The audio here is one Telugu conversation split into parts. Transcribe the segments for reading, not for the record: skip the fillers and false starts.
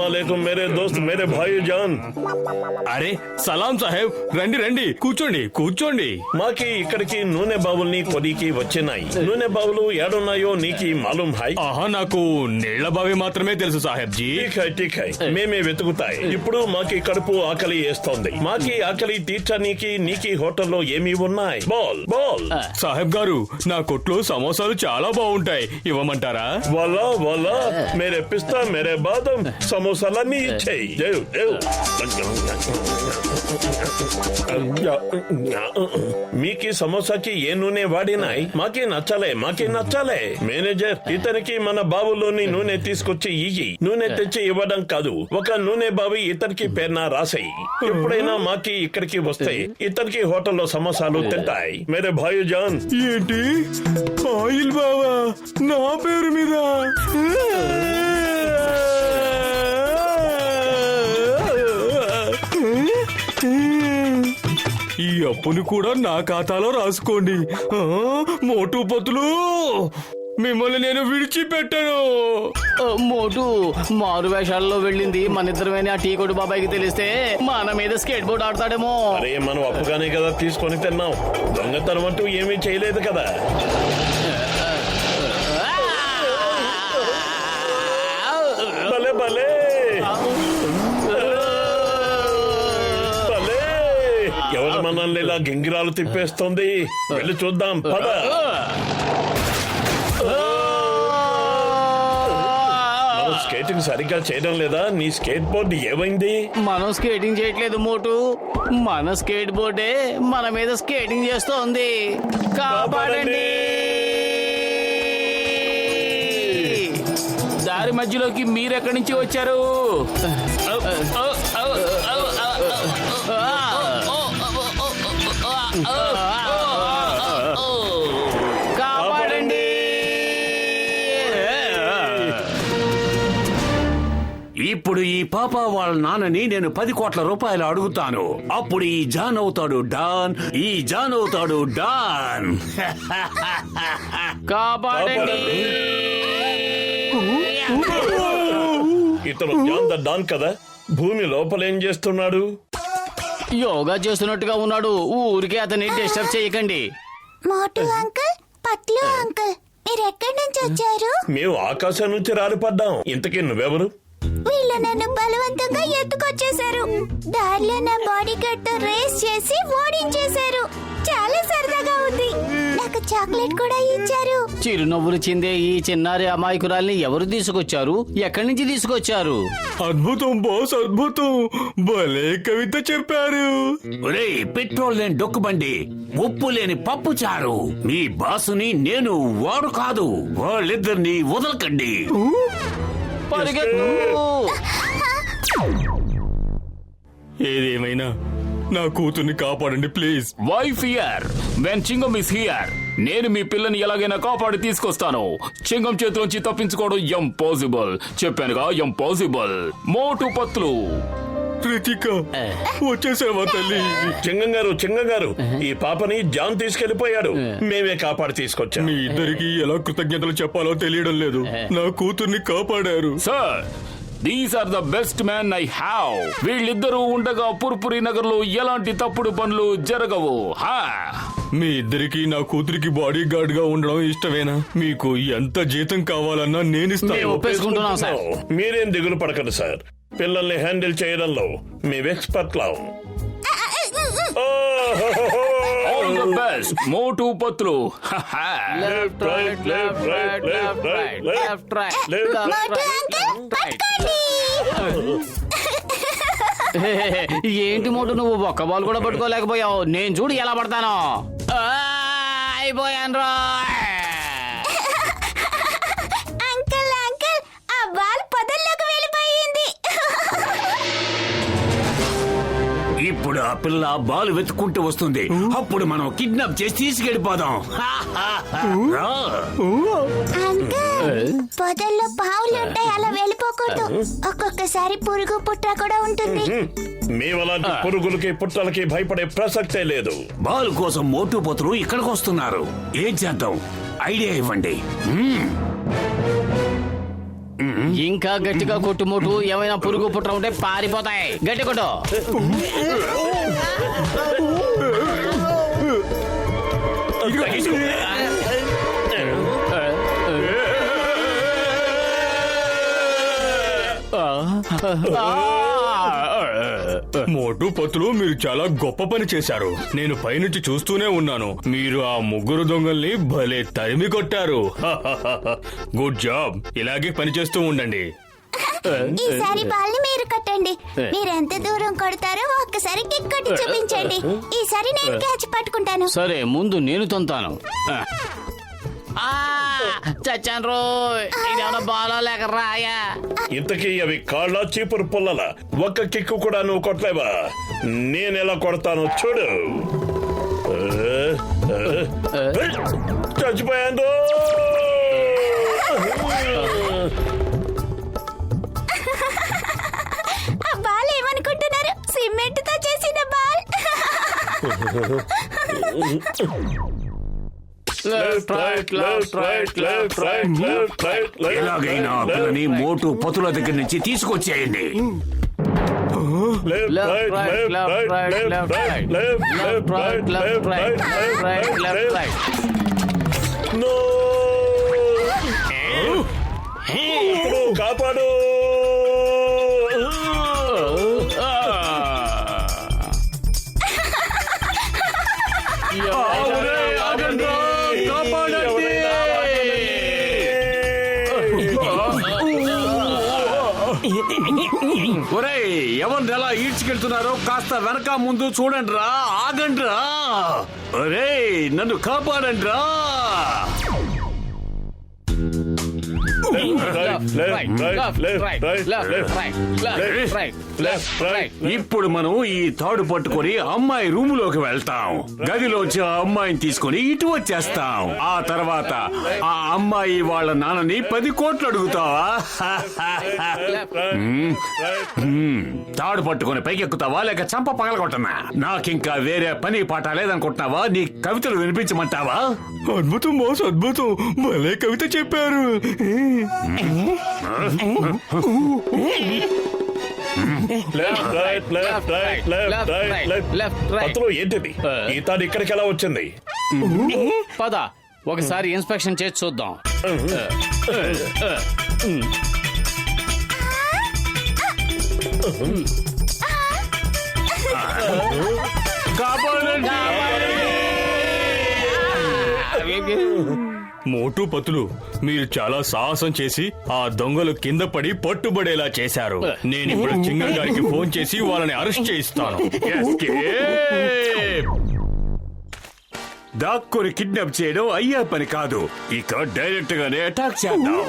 अस्सलामुअलैकुम मेरे दोस्त मेरे भाई जान. అరే సలాం సాహెబ్, రండి రండి, కూర్చోండి కూర్చోండి. మాకి ఇక్కడికి నూనె బావుల్ని కొనికి వచ్చినాయి. నూనె బావులు ఏడున్నాయో నీకి మాలూం హై? ఆహా, నాకు నీళ్ల బావి మాత్రమే తెలుసు సాహెబ్ జీ. ఠీక్ హై మేమే వెతుకుతాయి. ఇప్పుడు మాకి కడుపు ఆకలి వేస్తోంది. మాకి ఆకలి తీర్చనీకి నీకి హోటల్లో ఏమి ఉన్నాయి? బోల్ బోల్. సాహెబ్ గారు, నా కొట్లో సమోసాలు చాలా బాగుంటాయి, ఇవ్వమంటారా? వాలా వాలా మేరే పిస్తా మేరే బాదం సమోసాలన్నీ ఇచ్చేయి. మీకి సమోసాకి ఏ నూనె వాడినాయి? మాకి నచ్చలే. మేనేజర్, ఇతనికి మన బావులోని నూనె తీసుకొచ్చి ఇయ్యి. నూనె తెచ్చి ఇవ్వడం కాదు, ఒక నూనె బావి ఇతనికి పేరున రాసాయి. ఎప్పుడైనా మాకి ఇక్కడికి వస్తే ఇతనికి హోటల్లో సమోసాలు తింటాయి. మేరే భాయ్ జాన్. ఏంటి ఆయిల్ బావా నా పేరు మీద? ఈ అప్పుని కూడా నా ఖాతాలో రాసుకోండి. మోటు పొత్తులు, మిమ్మల్ని నేను విడిచిపెట్టాను. మోటు మారు వేషాల్లో వెళ్ళింది మన ఇద్దరమేని ఆ టీ కొట్టు బాబాయ్కి తెలిస్తే మన మీద స్కేట్ బోర్డ్ ఆడతాడేమో. అరే మనం అప్పుగానే కదా తీసుకొని తిన్నాం, దొంగతనం అంటూ ఏమీ చేయలేదు కదా. భలే భలే ఎవరు మనల్ని ఇలా గింగిరాలు తిప్పేస్తుంది? వెళ్ళి చూద్దాం పద. మనం స్కేటింగ్ సరిగ్గా చేయడం లేదా? నీ స్కేట్ బోర్డు ఏమైంది? మనం స్కేటింగ్ చేయట్లేదు మోటు, మన స్కేట్ బోర్డే మన మీద స్కేటింగ్ చేస్తోంది. కాపాడండి. దారి మధ్యలోకి మీరెక్కడి నుంచి వచ్చారు? కాపాడండి. ఇప్పుడు ఈ పాప వాళ్ళ నాన్నని నేను 10 కోట్ల రూపాయలు అడుగుతాను. అప్పుడు ఈ జాన్ అవుతాడు డాన్, ఈ జాన్ అవుతాడు డాన్. కాపాడండి. ఇతను జాన్ ద డాన్ కదా? భూమి లోపలేం చేస్తున్నాడు? యోగా చేస్తున్నట్టుగా ఉన్నాడు. ఊరికే అతన్ని డిస్టర్బ్ చేయకండి. మోటు అంకుల్, పత్లు అంకుల్, మీరు ఎక్కడి నుంచి వచ్చారు? మేము ఆకాశం నుంచి రాలిపడ్డాం. ఇంతకీ నువ్వెవరు? వీళ్ళు నన్ను బలవంతంగా ఎత్తుకొచ్చేశారు. దారిలో నా బాడీ గార్డ్ తో రేస్ చేసి ఓడించేశారు. చాలా సరదాగా ఉంది. నాకు చాక్లెట్ కూడా ఇచ్చారు. చిరునవ్వులు చిందే ఈ చిన్నారి అమాయకురాల్ని ఎవరు తీసుకొచ్చారు? ఎక్కడి నుంచి తీసుకొచ్చారు? అద్భుతం బాస్, అద్భుతం. భలే కవిత చెప్పారు. ఒరేయ్, పెట్రోల్ లేని డొక్కుబండి, ఉప్పు లేని పప్పు చారు. మీ బాసుని నేను, వాడు కాదు. వాళ్ళిద్దరిని వదలకండి. పరిగెత్తు. ఏదేమైనా నా కూతుర్ని కాపాడండి please. Wife here when చింగం is here. నేను మీ పిల్లని ఎలాగైనా కాపాడి తీసుకొస్తాను. చింగం చేతిలోంచి తప్పించుకోవడం ఇంపాసిబుల్. చెప్పానుగా, ఇంపాసిబుల్. మోటు పత్లు. రితిక వచ్చేసావా తల్లి? చింగం గారు, ఈ పాపని జాన్ తీసుకెళ్లిపోయాడు. మేమే కాపాడి తీసుకొచ్చాం. మీ ఇద్దరికి ఎలా కృతజ్ఞతలు చెప్పాలో తెలియడం లేదు. నా కూతుర్ని కాపాడారు. Sir, these are the best man I have. వీళ్ళిద్దరూ ఉండగా పుర్పురి నగర్ లో ఎలాంటి తప్పుడు పనులు జరగవు. మీ ఇద్దరికి నా కూతురికి బాడీ గార్డ్ గా ఉండడం ఇష్టమేనా? మీకు ఎంత జీతం కావాలన్నా నేనిస్తాను. ఒప్పేసుకుంటున్నాం సార్. మీరేం దిగులు పడకండి సార్. పిల్లల్ని హ్యాండిల్ చేయడంలో మేము ఎక్స్పర్ట్ లాం. All the best Motu Patlu. Left right left right left right left right Motu uncle, పట్టుకోండి. ఏంటి మోటు, నువ్వు ఒక్క బాల్ కూడా పట్టుకోలేకపోయావు. నేను చూడు ఎలా పడతాను. అయిపోయాను రా. అంకుల్ అంకుల్, ఆ బాల్ పొదల్లోకి వెళ్ళిపోయింది. ఇప్పుడు ఆ పిల్ల బాల్ వెతుక్కుంటూ వస్తుంది. అప్పుడు మనం కిడ్నాప్ చేసి తీసుకెళ్లిపోదాం. అంకుల్, పొదల్లో పావులు ఉంటాయి, అలా వెళ్ళిపోకూడదు. ఒక్కొక్కసారి పురుగు పుట్ర కూడా ఉంటుంది. మేమలాంటి పురుగులకి పుట్టలకి భయపడే ప్రసక్తే లేదు. బాల్ కోసం మోటు పోతులు ఇక్కడికి వస్తున్నారు. ఏం చేద్దాం? ఐడియా ఇవ్వండి. ఇంకా గట్టిగా కొట్టు మోటు. ఏమైనా పురుగు పుట్ర ఉంటే పారిపోతాయి. గట్టి కొట్టు. మోటు పతులు మీరు చాలా గొప్ప పని చేశారు. నేను పైనుంచి చూస్తూనే ఉన్నాను. మీరు ఆ ముగ్గురు దొంగల్ని భలే తరిమి కొట్టారు. Good job. ఇలాగే పని చేస్తూ ఉండండి. ఈసారి బాల్ని మీరు కట్టండి. మీరు ఎంత దూరం కొడతారో ఒక్కసారి కిక్ కొట్టి చూపించండి. ఈసారి నేను క్యాచ్ పట్టుకుంటాను. సరే, ముందు నేను తొంతాను. చచ్చాను రో. ఇదేమన్నా బాలో లేక రాయా? ఇంతకీ అవి కాళ్ళ చీపురు పుల్లల. ఒక్క కిక్కు కూడా నువ్వు కొట్టలేవా? నేనెలా కొడతాను చూడు. చచ్చిపోయాను. ఆ బాల్ ఏమనుకుంటున్నారు? సిమెంట్ తో చేసిన బాల్. ఎలాగైనా ఆ పిల్లని మోటు పతుల దగ్గర నుంచి తీసుకొచ్చేయండి. కాపాడు. ఒరేయ్, ఎవరిని ఎలా ఈడ్చుకెళ్తున్నారో కాస్త వెనక ముందు చూడండి రా. ఆగండి రా. ఒరేయ్, నన్ను కాపాడండి రా. ఇప్పుడు మనం ఈ తాడు పట్టుకొని అమ్మాయి రూమ్ లోకి వెళ్తాం. గదిలోంచి ఆ అమ్మాయిని తీసుకొని ఇటు వచ్చేస్తాం. ఆ తర్వాత ఆ అమ్మాయి వాళ్ళ నాన్నని 10 కోట్లు అడుగుతావా? తాడు పట్టుకొని పైకెక్కుతావా లేక చంప పగలగొట్టనా? నాకింకా వేరే పని పాట లేదనుకుంటున్నావా? నీ కవితలు వినిపించమంటావా? అద్భుతం బాస్, అద్భుతం. భలే కవిత చెప్పారు. పత్రం ఏంటిది? ఈ తాడు ఇక్కడికి ఎలా వచ్చింది? పద, ఒకసారి ఇన్స్పెక్షన్ చేసి చూద్దాం. మోటు పతులు, మీరు చాలా సాహసం చేసి ఆ దొంగలు కింద పడి పట్టుబడేలా చేశారు. నేను ఇప్పుడు చింగం గారికి ఫోన్ చేసి వాళ్ళని అరెస్ట్ చేయిస్తాను. దాక్కుని కిడ్నాప్ చేయడం అయ్యే పని కాదు. ఇక డైరెక్ట్ గానే అటాక్ చేద్దాం.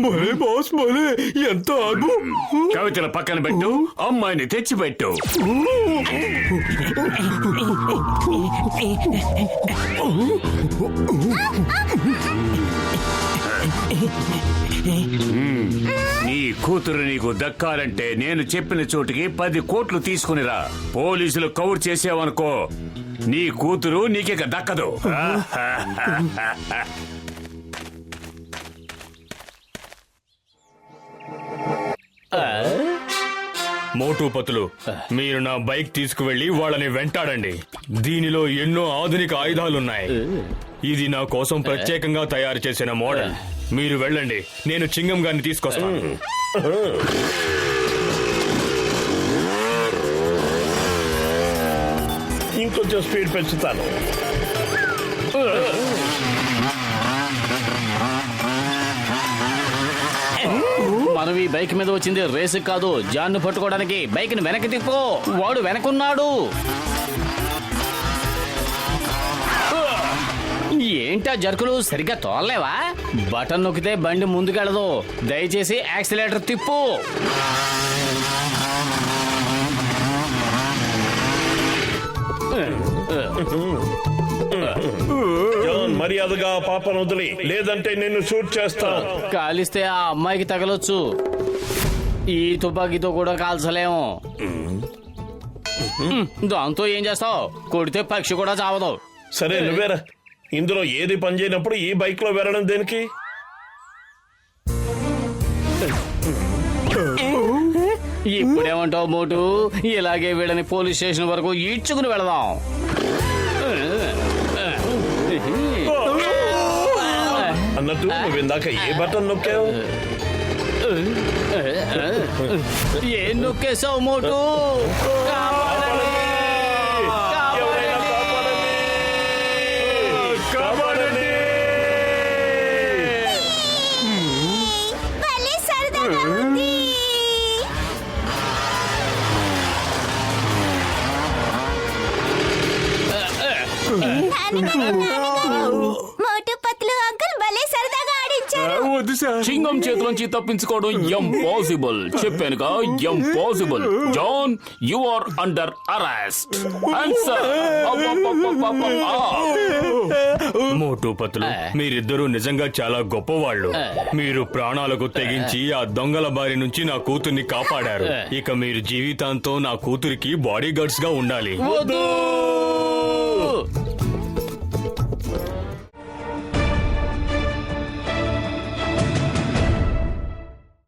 భలే బాస్, భలే. ఎంత కవితల పక్కన పెట్టు, అమ్మాయిని తెచ్చిపెట్టు. నీ కూతురు నీకు దక్కాలంటే నేను చెప్పిన చోటికి 10 కోట్లు తీసుకునిరా. పోలీసులు కవర్ చేసావనుకో, నీ కూతురు నీకిక దక్కదు. మోటు పతులు, మీరు నా బైక్ తీసుకువెళ్లి వాళ్ళని వెంటాడండి. దీనిలో ఎన్నో ఆధునిక ఆయుధాలున్నాయి. ఇది నా కోసం ప్రత్యేకంగా తయారు చేసిన మోడల్. మీరు వెళ్ళండి, నేను చింగం గారిని తీసుకొస్తాను. ఇంకొంచెం స్పీడ్ పెంచుతాను. మనం ఈ బైక్ మీద వచ్చింది రేసు కాదు, జాన్ను పట్టుకోవడానికి. బైక్ ని వెనక్కి తిప్పు, వాడు వెనకున్నాడు. ఏంటా జర్కులు, సరిగ్గా తోలలేవా? బటన్ నొక్కితే బండి ముందుకెళ్ళదు. దయచేసి యాక్సిలేటర్ తిప్పు. జాన్, మర్యాదగా పాపను వదిలి, లేదంటే నిన్ను షూట్ చేస్తా. కాలిస్తే ఆ అమ్మాయికి తగలొచ్చు. ఈ తుపాకీతో కూడా కాల్చలేము. దాంతో ఏం చేస్తావు? కొడితే పక్షి కూడా చావదు. సరే, నువ్వేరా. ఇందులో ఏది పనిచేయనప్పుడు ఈ బైక్ లో వెళ్ళడం దేనికి? ఇప్పుడేమంటావు మోటు? ఇలాగే వీళ్ళని పోలీస్ స్టేషన్ వరకు ఈడ్చుకుని వెళదాం. అన్నట్టు నువ్వు ఇందాక ఏ బటన్ నొక్కావు? ఏం నొక్కేసావు మోటు? కాపాడండి! ఎవరైనా కాపాడండి! భలే సరదాగా ఉంది. నాన్నగారు, మోటు పత్లు అంకుల్ భలే సరదాగా ఆడించారు. వద్దు సార్. చింగం చేతిలోంచి తప్పించుకోవడం ఇంపాసిబుల్. చెప్పానుగా impossible. John, you are under arrest. Answer. Motu Patlu, మీరిద్దరూ నిజంగా చాలా గొప్పవాళ్ళు. మీరు ప్రాణాలకు తెగించి ఆ దొంగల బారి నుంచి నా కూతుర్ని కాపాడారు. ఇక మీరు జీవితాంతం నా కూతురికి బాడీ గార్డ్స్ గా ఉండాలి. వద్దు!